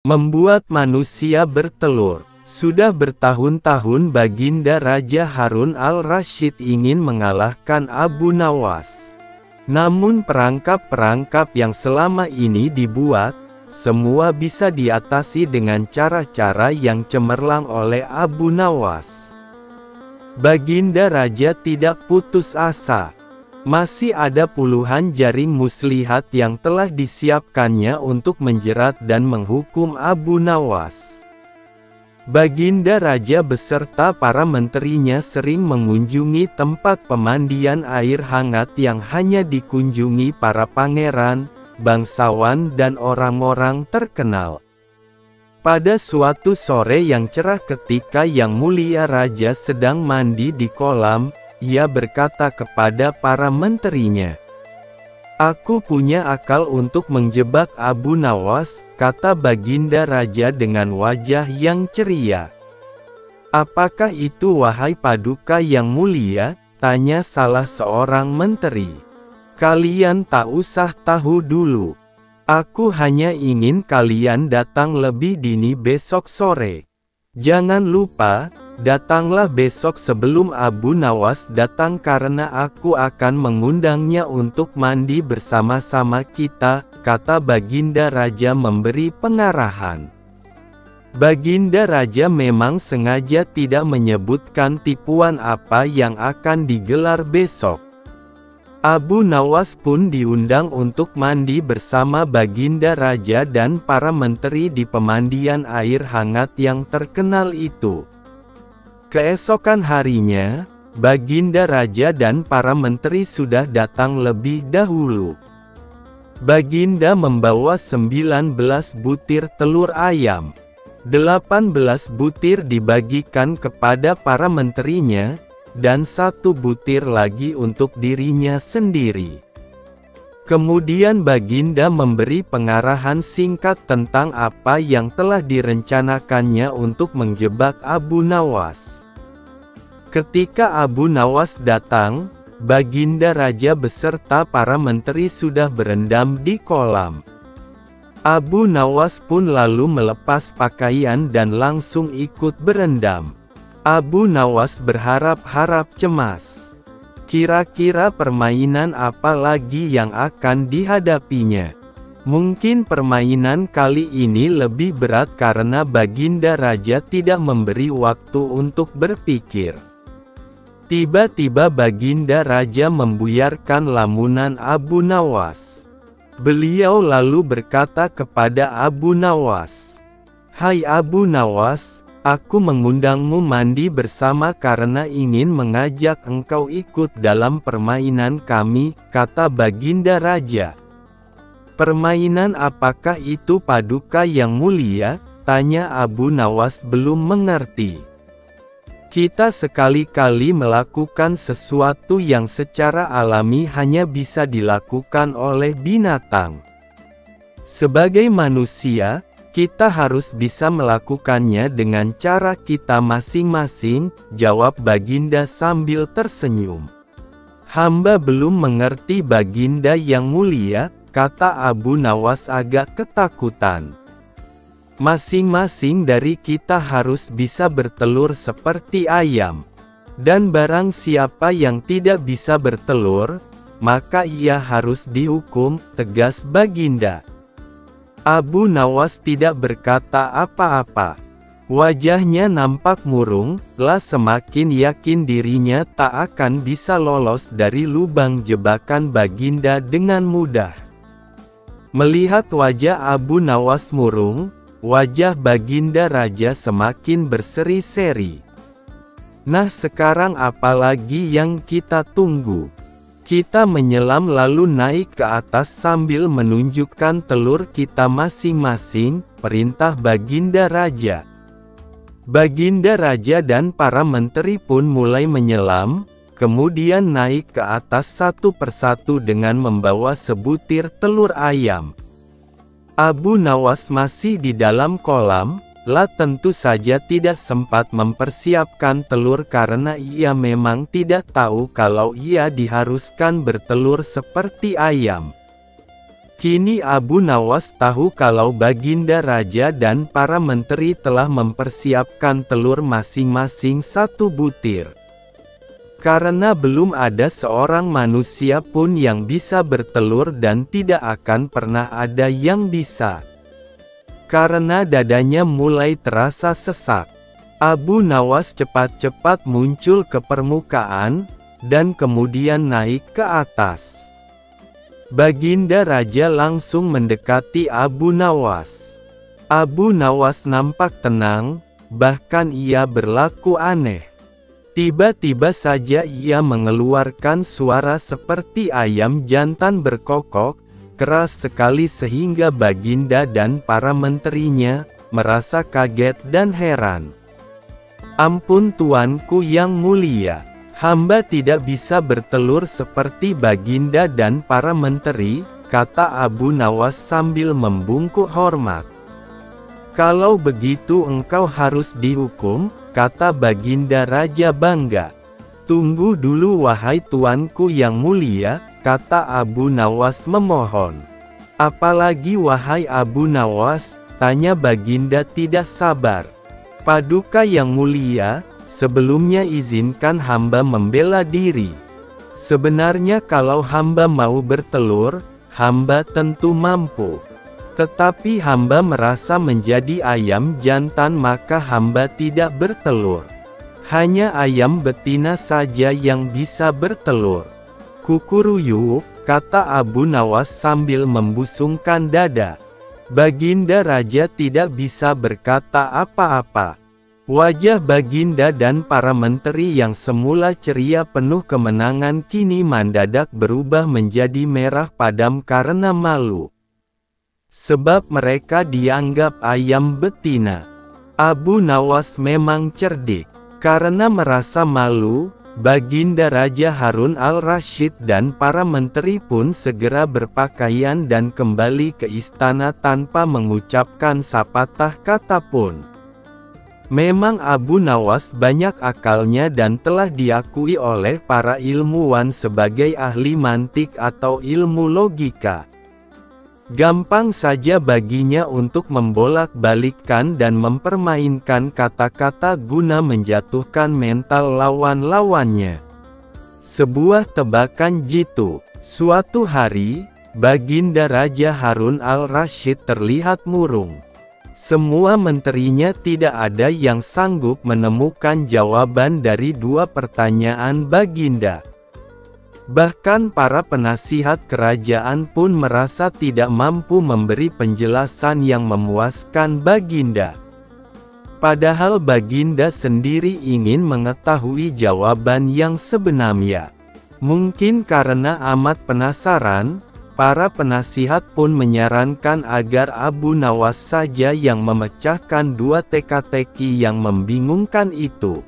Membuat manusia bertelur. Sudah bertahun-tahun Baginda Raja Harun al-Rasyid ingin mengalahkan Abu Nawas. Namun perangkap-perangkap yang selama ini dibuat, semua bisa diatasi dengan cara-cara yang cemerlang oleh Abu Nawas. Baginda Raja tidak putus asa. Masih ada puluhan jaring muslihat yang telah disiapkannya untuk menjerat dan menghukum Abu Nawas. Baginda Raja beserta para menterinya sering mengunjungi tempat pemandian air hangat yang hanya dikunjungi para pangeran, bangsawan dan orang-orang terkenal. Pada suatu sore yang cerah ketika Yang Mulia Raja sedang mandi di kolam, ia berkata kepada para menterinya, "Aku punya akal untuk menjebak Abu Nawas," kata Baginda Raja dengan wajah yang ceria. "Apakah itu wahai Paduka Yang Mulia?" tanya salah seorang menteri. "Kalian tak usah tahu dulu. Aku hanya ingin kalian datang lebih dini besok sore. Jangan lupa, datanglah besok sebelum Abu Nawas datang karena aku akan mengundangnya untuk mandi bersama-sama kita," kata Baginda Raja memberi pengarahan. Baginda Raja memang sengaja tidak menyebutkan tipuan apa yang akan digelar besok. Abu Nawas pun diundang untuk mandi bersama Baginda Raja dan para menteri di pemandian air hangat yang terkenal itu. Keesokan harinya, Baginda Raja dan para menteri sudah datang lebih dahulu. Baginda membawa 19 butir telur ayam. 18 butir dibagikan kepada para menterinya, dan 1 butir lagi untuk dirinya sendiri. Kemudian Baginda memberi pengarahan singkat tentang apa yang telah direncanakannya untuk menjebak Abu Nawas. Ketika Abu Nawas datang, Baginda Raja beserta para menteri sudah berendam di kolam. Abu Nawas pun lalu melepas pakaian dan langsung ikut berendam. Abu Nawas berharap-harap cemas. Kira-kira permainan apa lagi yang akan dihadapinya? Mungkin permainan kali ini lebih berat karena Baginda Raja tidak memberi waktu untuk berpikir. Tiba-tiba Baginda Raja membuyarkan lamunan Abu Nawas. Beliau lalu berkata kepada Abu Nawas, "Hai Abu Nawas, aku mengundangmu mandi bersama karena ingin mengajak engkau ikut dalam permainan kami," kata Baginda Raja. "Permainan apakah itu Paduka Yang Mulia?" tanya Abu Nawas belum mengerti. "Kita sekali-kali melakukan sesuatu yang secara alami hanya bisa dilakukan oleh binatang. Sebagai manusia, kita harus bisa melakukannya dengan cara kita masing-masing," jawab Baginda sambil tersenyum. "Hamba belum mengerti Baginda Yang Mulia," kata Abu Nawas agak ketakutan. "Masing-masing dari kita harus bisa bertelur seperti ayam. Dan barang siapa yang tidak bisa bertelur, maka ia harus dihukum," tegas Baginda. Abu Nawas tidak berkata apa-apa. Wajahnya nampak murung, semakin yakin dirinya tak akan bisa lolos dari lubang jebakan Baginda dengan mudah. Melihat wajah Abu Nawas murung, wajah Baginda Raja semakin berseri-seri. "Nah sekarang apa lagi yang kita tunggu? Kita menyelam lalu naik ke atas sambil menunjukkan telur kita masing-masing," perintah Baginda Raja. Baginda Raja dan para menteri pun mulai menyelam, kemudian naik ke atas satu persatu dengan membawa sebutir telur ayam. Abu Nawas masih di dalam kolam, tentu saja tidak sempat mempersiapkan telur karena ia memang tidak tahu kalau ia diharuskan bertelur seperti ayam. Kini Abu Nawas tahu kalau Baginda Raja dan para menteri telah mempersiapkan telur masing-masing 1 butir. Karena belum ada seorang manusia pun yang bisa bertelur dan tidak akan pernah ada yang bisa. Karena dadanya mulai terasa sesak, Abu Nawas cepat-cepat muncul ke permukaan, dan kemudian naik ke atas. Baginda Raja langsung mendekati Abu Nawas. Abu Nawas nampak tenang, bahkan ia berlaku aneh. Tiba-tiba saja ia mengeluarkan suara seperti ayam jantan berkokok, keras sekali sehingga Baginda dan para menterinya merasa kaget dan heran. "Ampun tuanku yang mulia, hamba tidak bisa bertelur seperti Baginda dan para menteri," kata Abu Nawas sambil membungkuk hormat. "Kalau begitu engkau harus dihukum," kata Baginda Raja bangga. "Tunggu dulu wahai tuanku yang mulia," kata Abu Nawas memohon. "Apalagi wahai Abu Nawas?" tanya Baginda tidak sabar. "Paduka yang mulia, sebelumnya izinkan hamba membela diri. Sebenarnya kalau hamba mau bertelur, hamba tentu mampu. Tetapi hamba merasa menjadi ayam jantan maka hamba tidak bertelur. Hanya ayam betina saja yang bisa bertelur." "Kukuruyuk," kata Abu Nawas sambil membusungkan dada. Baginda Raja tidak bisa berkata apa-apa. Wajah Baginda dan para menteri yang semula ceria penuh kemenangan kini mendadak berubah menjadi merah padam karena malu. Sebab mereka dianggap ayam betina. Abu Nawas memang cerdik. Karena merasa malu, Baginda Raja Harun al-Rasyid dan para menteri pun segera berpakaian dan kembali ke istana tanpa mengucapkan sepatah kata pun. Memang Abu Nawas banyak akalnya dan telah diakui oleh para ilmuwan sebagai ahli mantik atau ilmu logika. Gampang saja baginya untuk membolak-balikkan dan mempermainkan kata-kata guna menjatuhkan mental lawan-lawannya. Sebuah tebakan jitu. Suatu hari, Baginda Raja Harun al-Rasyid terlihat murung. Semua menterinya tidak ada yang sanggup menemukan jawaban dari 2 pertanyaan Baginda. Bahkan para penasihat kerajaan pun merasa tidak mampu memberi penjelasan yang memuaskan Baginda. Padahal Baginda sendiri ingin mengetahui jawaban yang sebenarnya. Mungkin karena amat penasaran, para penasihat pun menyarankan agar Abu Nawas saja yang memecahkan 2 teka-teki yang membingungkan itu.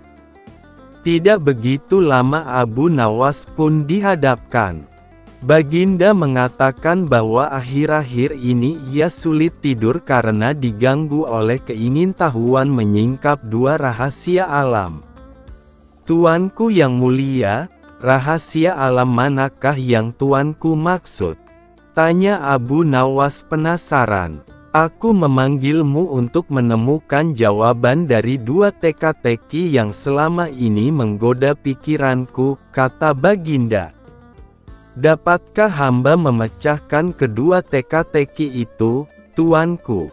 Tidak begitu lama Abu Nawas pun dihadapkan. Baginda mengatakan bahwa akhir-akhir ini ia sulit tidur karena diganggu oleh keingintahuan menyingkap 2 rahasia alam. "Tuanku yang mulia, rahasia alam manakah yang tuanku maksud?" tanya Abu Nawas penasaran. "Aku memanggilmu untuk menemukan jawaban dari 2 teka-teki yang selama ini menggoda pikiranku," kata Baginda. "Dapatkah hamba memecahkan kedua teka-teki itu, tuanku?"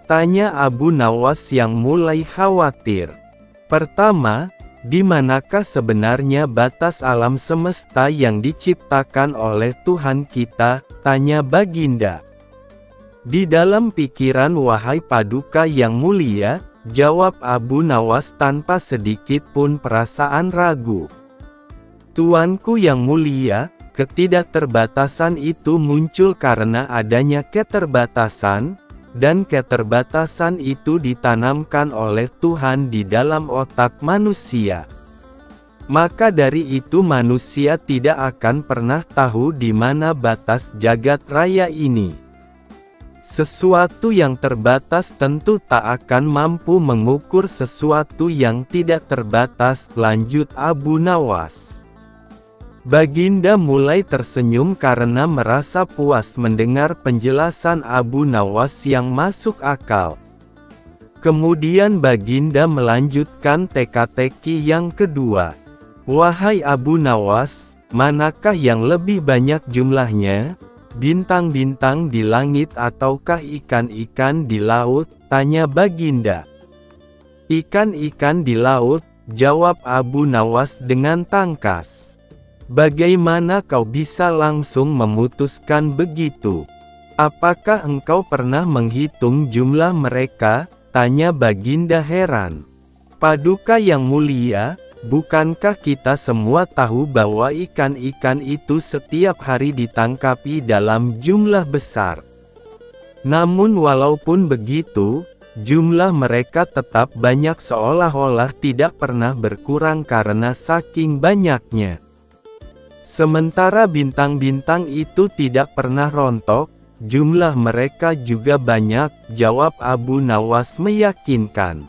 tanya Abu Nawas yang mulai khawatir. "Pertama, di manakah sebenarnya batas alam semesta yang diciptakan oleh Tuhan kita?" tanya Baginda. "Di dalam pikiran wahai Paduka yang mulia," jawab Abu Nawas tanpa sedikit pun perasaan ragu. "Tuanku yang mulia, ketidakterbatasan itu muncul karena adanya keterbatasan, dan keterbatasan itu ditanamkan oleh Tuhan di dalam otak manusia. Maka dari itu manusia tidak akan pernah tahu di mana batas jagat raya ini. Sesuatu yang terbatas tentu tak akan mampu mengukur sesuatu yang tidak terbatas," lanjut Abu Nawas. Baginda mulai tersenyum karena merasa puas mendengar penjelasan Abu Nawas yang masuk akal. Kemudian Baginda melanjutkan teka-teki yang kedua. Wahai Abu Nawas, manakah yang lebih banyak jumlahnya? Bintang-bintang di langit ataukah ikan-ikan di laut? Tanya Baginda. Ikan-ikan di laut, jawab Abu Nawas dengan tangkas. Bagaimana kau bisa langsung memutuskan begitu? Apakah engkau pernah menghitung jumlah mereka? Tanya Baginda heran. Paduka yang mulia, bukankah kita semua tahu bahwa ikan-ikan itu setiap hari ditangkapi dalam jumlah besar? Namun walaupun begitu, jumlah mereka tetap banyak seolah-olah tidak pernah berkurang karena saking banyaknya. Sementara bintang-bintang itu tidak pernah rontok, jumlah mereka juga banyak, jawab Abu Nawas meyakinkan.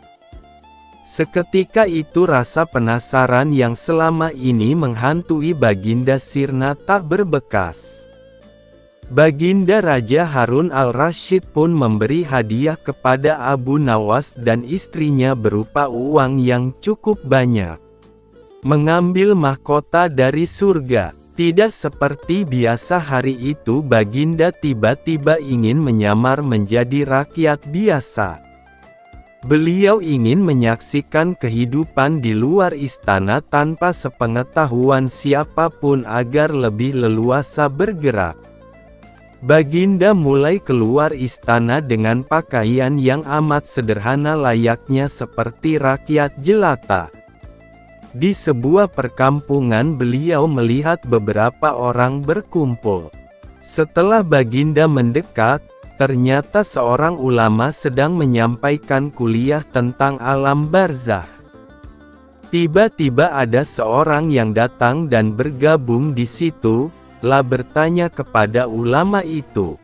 Seketika itu rasa penasaran yang selama ini menghantui Baginda sirna tak berbekas. Baginda Raja Harun al-Rasyid pun memberi hadiah kepada Abu Nawas dan istrinya berupa uang yang cukup banyak. Mengambil mahkota dari surga. Tidak seperti biasa hari itu Baginda tiba-tiba ingin menyamar menjadi rakyat biasa. Beliau ingin menyaksikan kehidupan di luar istana tanpa sepengetahuan siapapun agar lebih leluasa bergerak. Baginda mulai keluar istana dengan pakaian yang amat sederhana layaknya seperti rakyat jelata. Di sebuah perkampungan beliau melihat beberapa orang berkumpul. Setelah Baginda mendekat, ternyata seorang ulama sedang menyampaikan kuliah tentang alam barzah. Tiba-tiba ada seorang yang datang dan bergabung di situ, bertanya kepada ulama itu.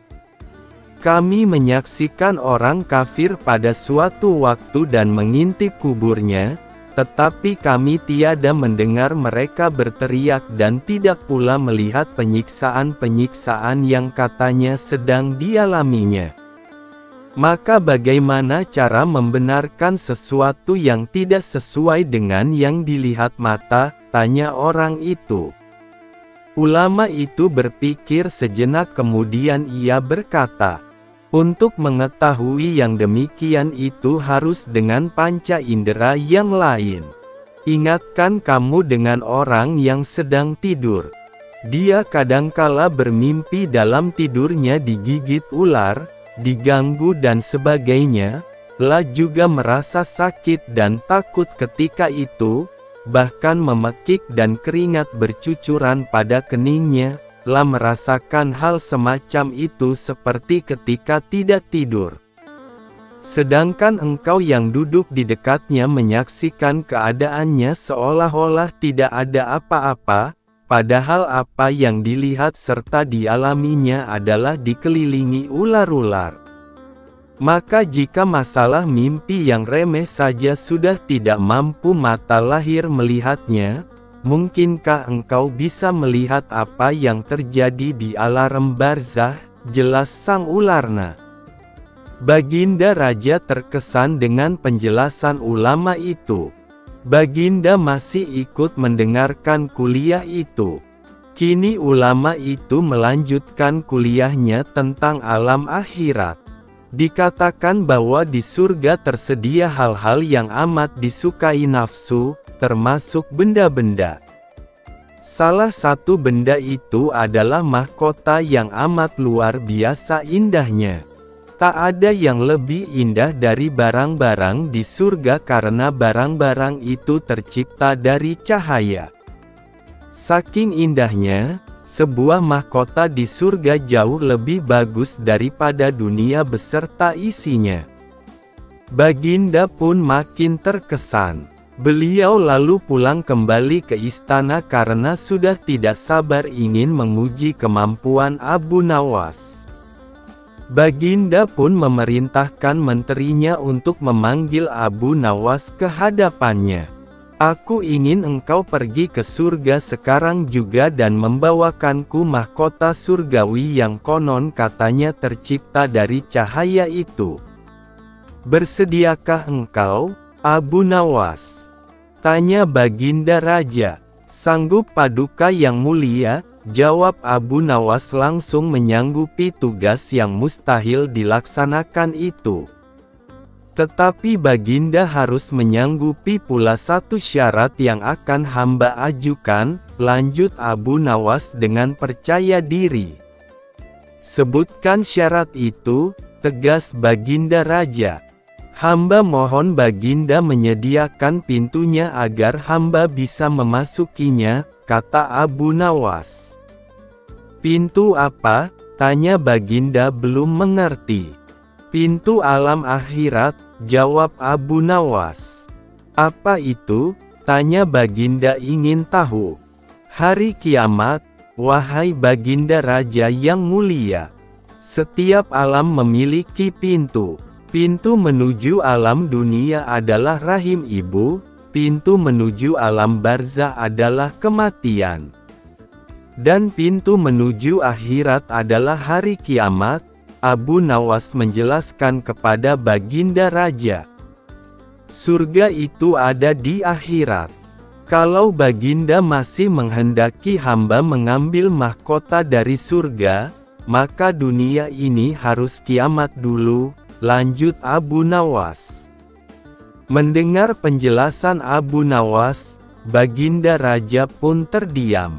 Kami menyaksikan orang kafir pada suatu waktu dan mengintip kuburnya, tetapi kami tiada mendengar mereka berteriak dan tidak pula melihat penyiksaan-penyiksaan yang katanya sedang dialaminya. Maka bagaimana cara membenarkan sesuatu yang tidak sesuai dengan yang dilihat mata? Tanya orang itu. Ulama itu berpikir sejenak kemudian ia berkata, untuk mengetahui yang demikian itu harus dengan panca indera yang lain. Ingatkan kamu dengan orang yang sedang tidur. Dia kadangkala bermimpi dalam tidurnya digigit ular, diganggu dan sebagainya, juga merasa sakit dan takut ketika itu, bahkan memekik dan keringat bercucuran pada keningnya, merasakan hal semacam itu seperti ketika tidak tidur. Sedangkan engkau yang duduk di dekatnya menyaksikan keadaannya seolah-olah tidak ada apa-apa, padahal apa yang dilihat serta dialaminya adalah dikelilingi ular-ular. Maka jika masalah mimpi yang remeh saja sudah tidak mampu mata lahir melihatnya, mungkinkah engkau bisa melihat apa yang terjadi di alam barzah? Jelas sang ularna. Baginda Raja terkesan dengan penjelasan ulama itu. Baginda masih ikut mendengarkan kuliah itu. Kini ulama itu melanjutkan kuliahnya tentang alam akhirat. Dikatakan bahwa di surga tersedia hal-hal yang amat disukai nafsu, termasuk benda-benda. Salah satu benda itu adalah mahkota yang amat luar biasa indahnya. Tak ada yang lebih indah dari barang-barang di surga karena barang-barang itu tercipta dari cahaya. Saking indahnya, sebuah mahkota di surga jauh lebih bagus daripada dunia beserta isinya. Baginda pun makin terkesan. Beliau lalu pulang kembali ke istana karena sudah tidak sabar ingin menguji kemampuan Abu Nawas. Baginda pun memerintahkan menterinya untuk memanggil Abu Nawas ke hadapannya. Aku ingin engkau pergi ke surga sekarang juga dan membawakanku mahkota surgawi yang konon katanya tercipta dari cahaya itu. Bersediakah engkau, Abu Nawas? Tanya Baginda Raja. Sanggup Paduka yang mulia, jawab Abu Nawas langsung menyanggupi tugas yang mustahil dilaksanakan itu. Tetapi Baginda harus menyanggupi pula satu syarat yang akan hamba ajukan, lanjut Abu Nawas dengan percaya diri. Sebutkan syarat itu, tegas Baginda Raja. Hamba mohon Baginda menyediakan pintunya agar hamba bisa memasukinya, kata Abu Nawas. Pintu apa? Tanya Baginda belum mengerti. Pintu alam akhirat, jawab Abu Nawas. Apa itu? Tanya Baginda ingin tahu. Hari kiamat, wahai Baginda Raja yang mulia. Setiap alam memiliki pintu. Pintu menuju alam dunia adalah rahim ibu, pintu menuju alam barzah adalah kematian. Dan pintu menuju akhirat adalah hari kiamat. Abu Nawas menjelaskan kepada Baginda Raja. Surga itu ada di akhirat. Kalau Baginda masih menghendaki hamba mengambil mahkota dari surga, maka dunia ini harus kiamat dulu, lanjut Abu Nawas. Mendengar penjelasan Abu Nawas, Baginda Raja pun terdiam.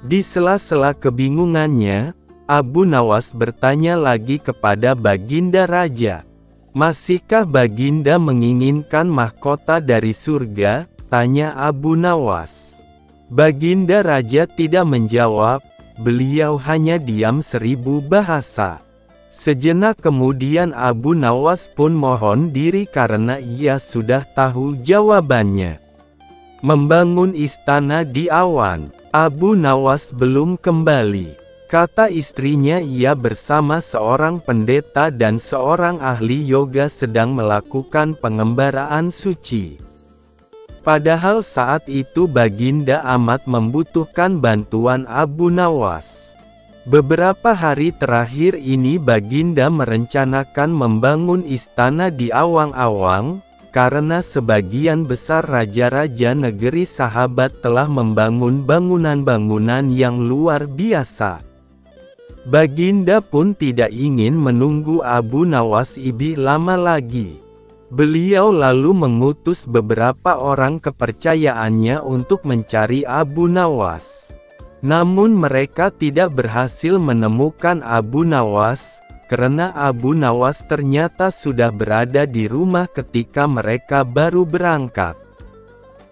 Di sela-sela kebingungannya, Abu Nawas bertanya lagi kepada Baginda Raja. Masihkah Baginda menginginkan mahkota dari surga? Tanya Abu Nawas. Baginda Raja tidak menjawab, beliau hanya diam 1000 bahasa. Sejenak kemudian Abu Nawas pun mohon diri karena ia sudah tahu jawabannya. Membangun istana di awan. Abu Nawas belum kembali. Kata istrinya ia bersama seorang pendeta dan seorang ahli yoga sedang melakukan pengembaraan suci. Padahal saat itu Baginda amat membutuhkan bantuan Abu Nawas. Beberapa hari terakhir ini Baginda merencanakan membangun istana di awang-awang, karena sebagian besar raja-raja negeri sahabat telah membangun bangunan-bangunan yang luar biasa. Baginda pun tidak ingin menunggu Abu Nawas lebih lama lagi. Beliau lalu mengutus beberapa orang kepercayaannya untuk mencari Abu Nawas. Namun mereka tidak berhasil menemukan Abu Nawas, karena Abu Nawas ternyata sudah berada di rumah ketika mereka baru berangkat.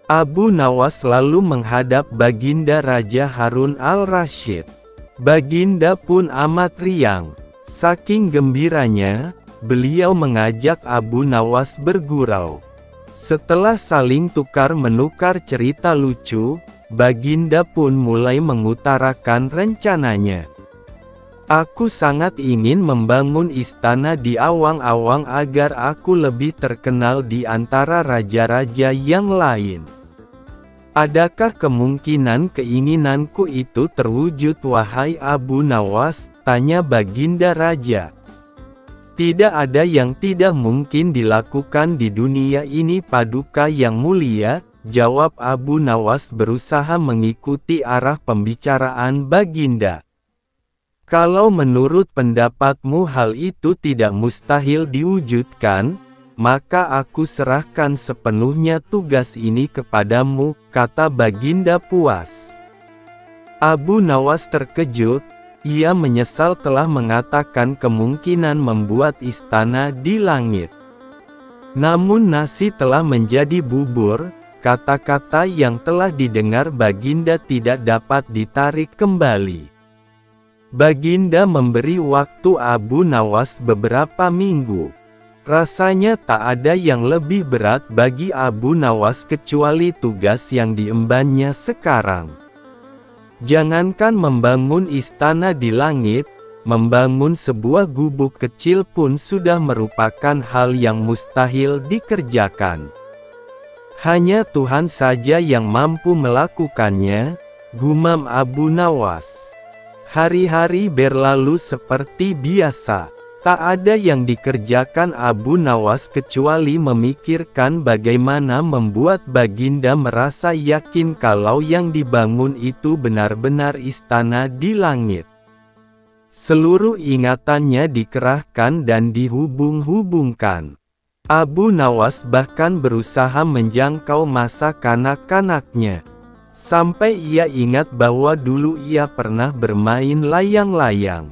Abu Nawas lalu menghadap Baginda Raja Harun al-Rasyid. Baginda pun amat riang. Saking gembiranya, beliau mengajak Abu Nawas bergurau. Setelah saling tukar-menukar cerita lucu, Baginda pun mulai mengutarakan rencananya. Aku sangat ingin membangun istana di awang-awang agar aku lebih terkenal di antara raja-raja yang lain. Adakah kemungkinan keinginanku itu terwujud wahai Abu Nawas? Tanya Baginda Raja. Tidak ada yang tidak mungkin dilakukan di dunia ini Paduka yang mulia, jawab Abu Nawas berusaha mengikuti arah pembicaraan Baginda. Kalau menurut pendapatmu hal itu tidak mustahil diwujudkan, maka aku serahkan sepenuhnya tugas ini kepadamu, kata Baginda puas. Abu Nawas terkejut, ia menyesal telah mengatakan kemungkinan membuat istana di langit. Namun nasi telah menjadi bubur, kata-kata yang telah didengar Baginda tidak dapat ditarik kembali. Baginda memberi waktu Abu Nawas beberapa minggu. Rasanya tak ada yang lebih berat bagi Abu Nawas kecuali tugas yang diembannya sekarang. Jangankan membangun istana di langit, membangun sebuah gubuk kecil pun sudah merupakan hal yang mustahil dikerjakan. Hanya Tuhan saja yang mampu melakukannya, gumam Abu Nawas. Hari-hari berlalu seperti biasa. Tak ada yang dikerjakan Abu Nawas kecuali memikirkan bagaimana membuat Baginda merasa yakin kalau yang dibangun itu benar-benar istana di langit. Seluruh ingatannya dikerahkan dan dihubung-hubungkan. Abu Nawas bahkan berusaha menjangkau masa kanak-kanaknya. Sampai ia ingat bahwa dulu ia pernah bermain layang-layang.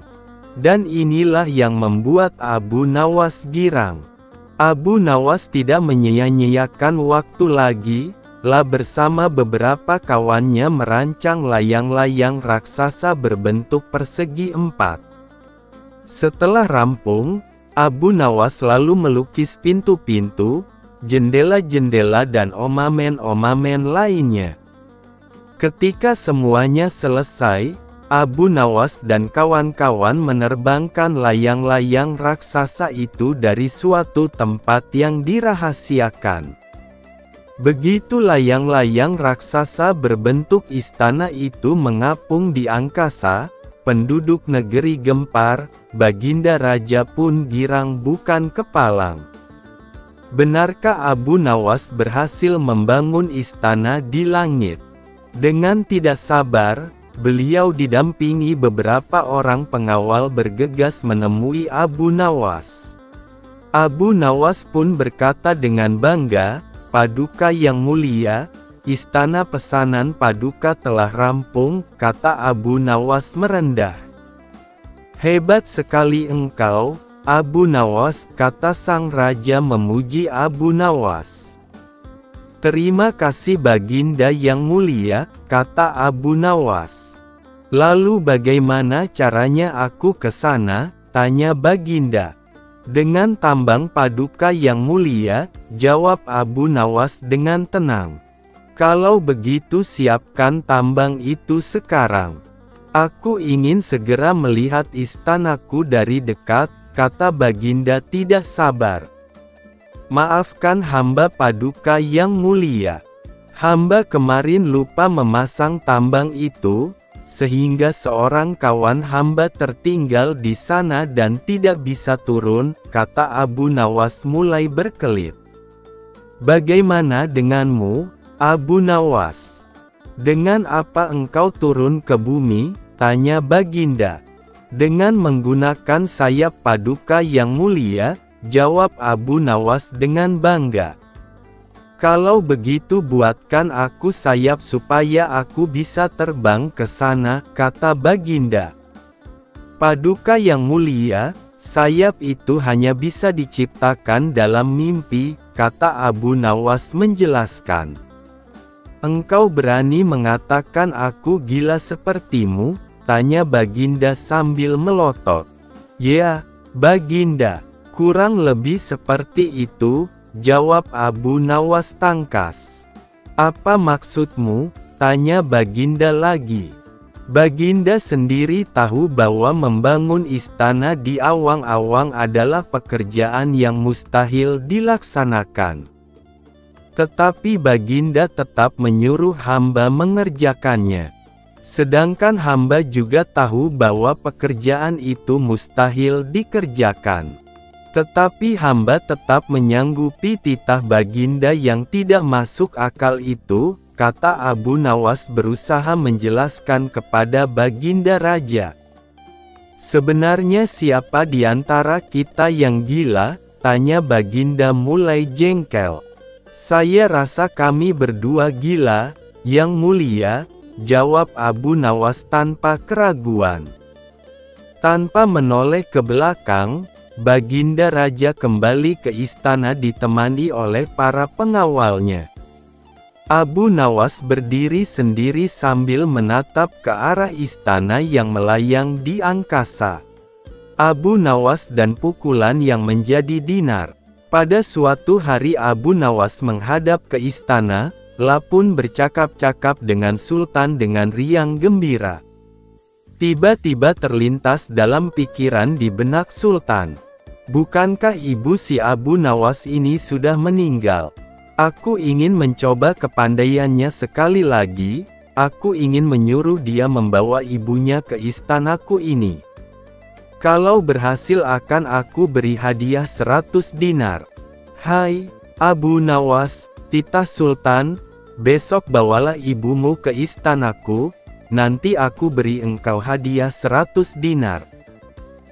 Dan inilah yang membuat Abu Nawas girang. Abu Nawas tidak menyia-nyiakan waktu lagi, bersama beberapa kawannya merancang layang-layang raksasa berbentuk persegi 4. Setelah rampung, Abu Nawas lalu melukis pintu-pintu, jendela-jendela dan omamen-omamen lainnya. Ketika semuanya selesai, Abu Nawas dan kawan-kawan menerbangkan layang-layang raksasa itu dari suatu tempat yang dirahasiakan. Begitu layang-layang raksasa berbentuk istana itu mengapung di angkasa, penduduk negeri gempar, Baginda Raja pun girang bukan kepalang. Benarkah Abu Nawas berhasil membangun istana di langit? Dengan tidak sabar, beliau didampingi beberapa orang pengawal bergegas menemui Abu Nawas. Abu Nawas pun berkata dengan bangga, "Paduka yang mulia, istana pesanan Paduka telah rampung," kata Abu Nawas merendah. "Hebat sekali engkau, Abu Nawas," kata sang raja memuji Abu Nawas. "Terima kasih Baginda yang mulia," kata Abu Nawas. "Lalu bagaimana caranya aku ke sana?" tanya Baginda. "Dengan tambang Paduka yang mulia," jawab Abu Nawas dengan tenang. "Kalau begitu siapkan tambang itu sekarang. Aku ingin segera melihat istanaku dari dekat," kata Baginda tidak sabar. "Maafkan hamba Paduka yang mulia. Hamba kemarin lupa memasang tambang itu, sehingga seorang kawan hamba tertinggal di sana dan tidak bisa turun," kata Abu Nawas mulai berkelit. "Bagaimana denganmu, Abu Nawas? Dengan apa engkau turun ke bumi?" tanya Baginda. "Dengan menggunakan sayap Paduka yang mulia," jawab Abu Nawas dengan bangga. "Kalau begitu buatkan aku sayap supaya aku bisa terbang ke sana," kata Baginda. "Paduka yang mulia, sayap itu hanya bisa diciptakan dalam mimpi," kata Abu Nawas menjelaskan. "Engkau berani mengatakan aku gila sepertimu?" tanya Baginda sambil melotot. "Ya, Baginda, kurang lebih seperti itu," jawab Abu Nawas tangkas. "Apa maksudmu?" tanya Baginda lagi. Baginda sendiri tahu bahwa membangun istana di awang-awang adalah pekerjaan yang mustahil dilaksanakan. Tetapi Baginda tetap menyuruh hamba mengerjakannya. Sedangkan hamba juga tahu bahwa pekerjaan itu mustahil dikerjakan. Tetapi hamba tetap menyanggupi titah Baginda yang tidak masuk akal itu, kata Abu Nawas berusaha menjelaskan kepada Baginda Raja. "Sebenarnya siapa di antara kita yang gila?" tanya Baginda mulai jengkel. "Saya rasa kami berdua gila, Yang Mulia," jawab Abu Nawas tanpa keraguan. Tanpa menoleh ke belakang, Baginda Raja kembali ke istana ditemani oleh para pengawalnya. Abu Nawas berdiri sendiri sambil menatap ke arah istana yang melayang di angkasa. Abu Nawas dan pukulan yang menjadi dinar. Pada suatu hari Abu Nawas menghadap ke istana, pun bercakap-cakap dengan Sultan dengan riang gembira. Tiba-tiba terlintas dalam pikiran di benak Sultan. Bukankah ibu si Abu Nawas ini sudah meninggal? Aku ingin mencoba kepandaiannya sekali lagi. Aku ingin menyuruh dia membawa ibunya ke istanaku ini. Kalau berhasil akan aku beri hadiah 100 dinar. Hai, Abu Nawas, titah Sultan, besok bawalah ibumu ke istanaku, nanti aku beri engkau hadiah 100 dinar.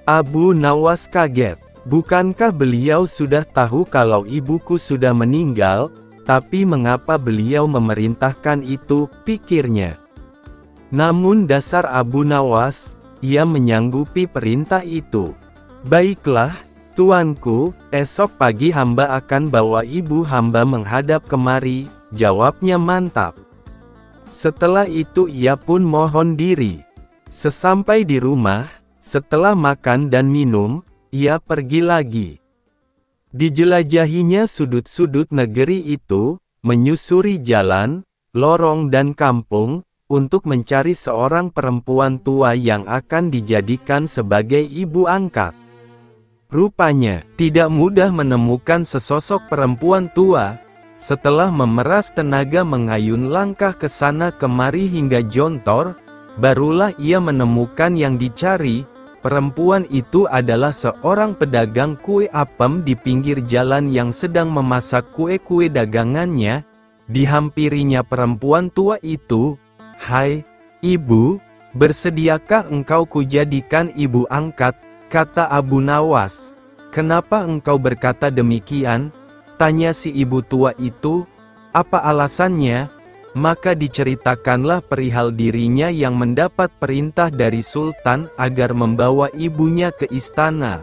Abu Nawas kaget. Bukankah beliau sudah tahu kalau ibuku sudah meninggal? Tapi mengapa beliau memerintahkan itu, pikirnya. Namun dasar Abu Nawas, ia menyanggupi perintah itu. Baiklah, tuanku, esok pagi hamba akan bawa ibu hamba menghadap kemari, jawabnya mantap. Setelah itu ia pun mohon diri. Sesampai di rumah, setelah makan dan minum, ia pergi lagi. Dijelajahinya sudut-sudut negeri itu, menyusuri jalan, lorong dan kampung, untuk mencari seorang perempuan tua yang akan dijadikan sebagai ibu angkat. Rupanya, tidak mudah menemukan sesosok perempuan tua. Setelah memeras tenaga mengayun langkah ke sana kemari hingga jontor, barulah ia menemukan yang dicari. Perempuan itu adalah seorang pedagang kue apem di pinggir jalan yang sedang memasak kue-kue dagangannya. Dihampirinya perempuan tua itu. "Hai, ibu, bersediakah engkau kujadikan ibu angkat?" kata Abu Nawas. "Kenapa engkau berkata demikian?" tanya si ibu tua itu. "Apa alasannya?" Maka diceritakanlah perihal dirinya yang mendapat perintah dari Sultan agar membawa ibunya ke istana.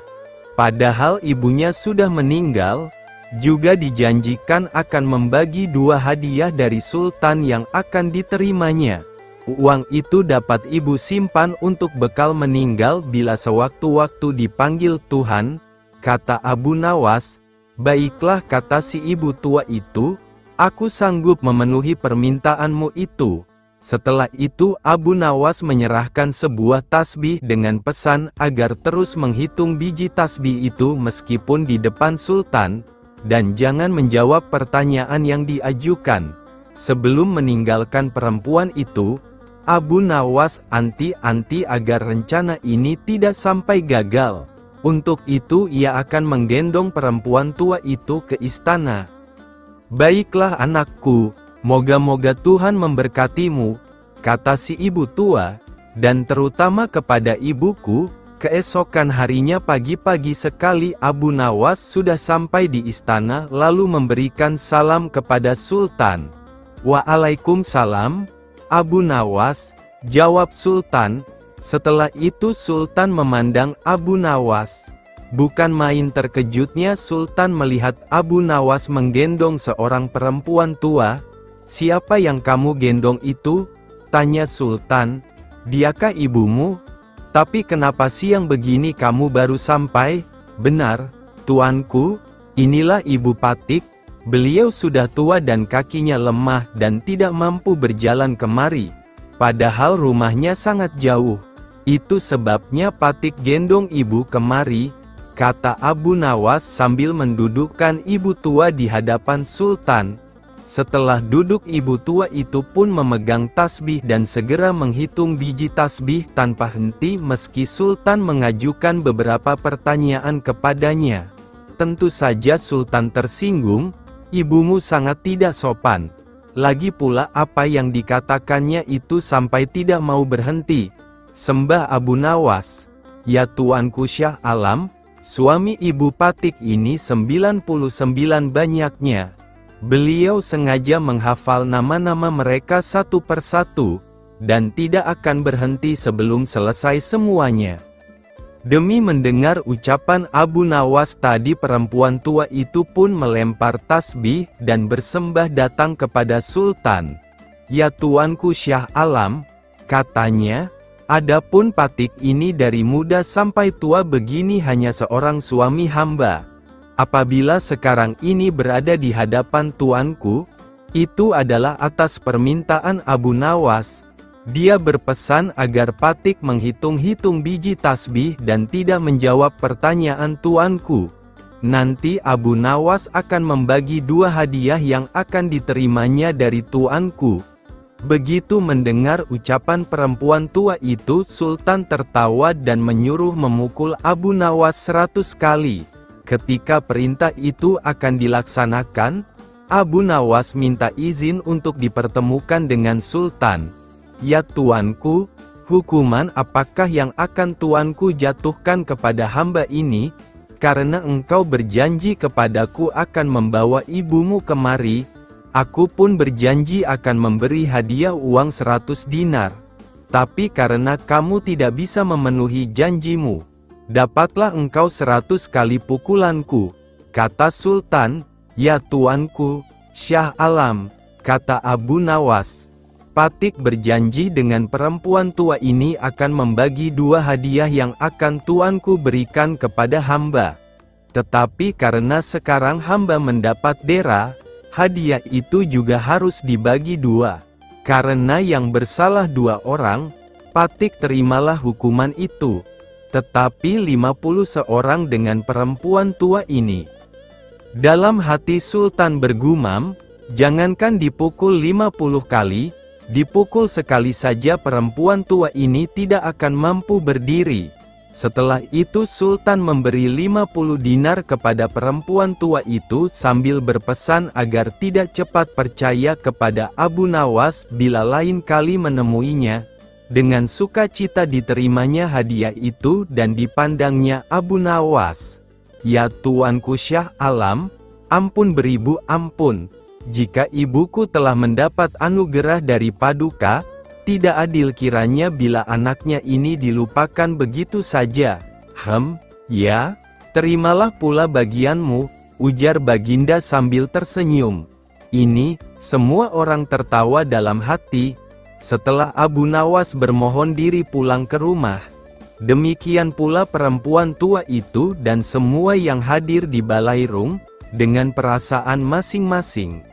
Padahal ibunya sudah meninggal, juga dijanjikan akan membagi 2 hadiah dari Sultan yang akan diterimanya. Uang itu dapat ibu simpan untuk bekal meninggal bila sewaktu-waktu dipanggil Tuhan, kata Abu Nawas. "Baiklah," kata si ibu tua itu, "aku sanggup memenuhi permintaanmu itu." Setelah itu Abu Nawas menyerahkan sebuah tasbih dengan pesan agar terus menghitung biji tasbih itu meskipun di depan Sultan, dan jangan menjawab pertanyaan yang diajukan. Sebelum meninggalkan perempuan itu, Abu Nawas anti-anti agar rencana ini tidak sampai gagal. Untuk itu ia akan menggendong perempuan tua itu ke istana. "Baiklah anakku, moga-moga Tuhan memberkatimu," kata si ibu tua, dan terutama kepada ibuku. Keesokan harinya pagi-pagi sekali Abu Nawas sudah sampai di istana lalu memberikan salam kepada Sultan. "Waalaikumsalam, Abu Nawas," jawab Sultan. Setelah itu Sultan memandang Abu Nawas. Bukan main terkejutnya Sultan melihat Abu Nawas menggendong seorang perempuan tua. "Siapa yang kamu gendong itu?" tanya Sultan. "Diakah ibumu? Tapi kenapa siang begini kamu baru sampai?" "Benar, tuanku, inilah Ibu Patik. Beliau sudah tua dan kakinya lemah dan tidak mampu berjalan kemari. Padahal rumahnya sangat jauh. Itu sebabnya Patik gendong ibu kemari," kata Abu Nawas sambil mendudukkan ibu tua di hadapan Sultan. Setelah duduk ibu tua itu pun memegang tasbih dan segera menghitung biji tasbih tanpa henti meski Sultan mengajukan beberapa pertanyaan kepadanya. Tentu saja Sultan tersinggung. "Ibumu sangat tidak sopan. Lagi pula apa yang dikatakannya itu sampai tidak mau berhenti," sembah Abu Nawas. "Ya tuanku Syah Alam, suami Ibu Patik ini 99 banyaknya. Beliau sengaja menghafal nama-nama mereka satu persatu, dan tidak akan berhenti sebelum selesai semuanya." Demi mendengar ucapan Abu Nawas tadi perempuan tua itu pun melempar tasbih dan bersembah datang kepada Sultan. "Ya tuanku Syah Alam," katanya, "adapun Patik ini dari muda sampai tua begini hanya seorang suami hamba. Apabila sekarang ini berada di hadapan tuanku, itu adalah atas permintaan Abu Nawas. Dia berpesan agar Patik menghitung-hitung biji tasbih dan tidak menjawab pertanyaan tuanku. Nanti Abu Nawas akan membagi 2 hadiah yang akan diterimanya dari tuanku." Begitu mendengar ucapan perempuan tua itu, Sultan tertawa dan menyuruh memukul Abu Nawas 100 kali. Ketika perintah itu akan dilaksanakan, Abu Nawas minta izin untuk dipertemukan dengan Sultan. "Ya tuanku, hukuman apakah yang akan tuanku jatuhkan kepada hamba ini? Karena engkau berjanji kepadaku akan membawa ibumu kemari, aku pun berjanji akan memberi hadiah uang 100 dinar. Tapi karena kamu tidak bisa memenuhi janjimu, dapatlah engkau 100 kali pukulanku," kata Sultan. "Ya tuanku, Syah Alam," kata Abu Nawas. "Patik berjanji dengan perempuan tua ini akan membagi 2 hadiah yang akan tuanku berikan kepada hamba. Tetapi karena sekarang hamba mendapat dera, hadiah itu juga harus dibagi 2. Karena yang bersalah 2 orang, Patik terimalah hukuman itu. Tetapi 50 seorang dengan perempuan tua ini." Dalam hati Sultan bergumam, jangankan dipukul 50 kali, dipukul sekali saja perempuan tua ini tidak akan mampu berdiri. Setelah itu Sultan memberi 50 dinar kepada perempuan tua itu sambil berpesan agar tidak cepat percaya kepada Abu Nawas bila lain kali menemuinya. Dengan sukacita diterimanya hadiah itu dan dipandangnya Abu Nawas. "Ya tuanku Syah Alam, ampun beribu ampun. Jika ibuku telah mendapat anugerah dari Paduka, tidak adil kiranya bila anaknya ini dilupakan begitu saja." Ya, terimalah pula bagianmu," ujar Baginda sambil tersenyum. Ini, semua orang tertawa dalam hati. Setelah Abu Nawas bermohon diri pulang ke rumah, demikian pula perempuan tua itu dan semua yang hadir di Balairung, dengan perasaan masing-masing.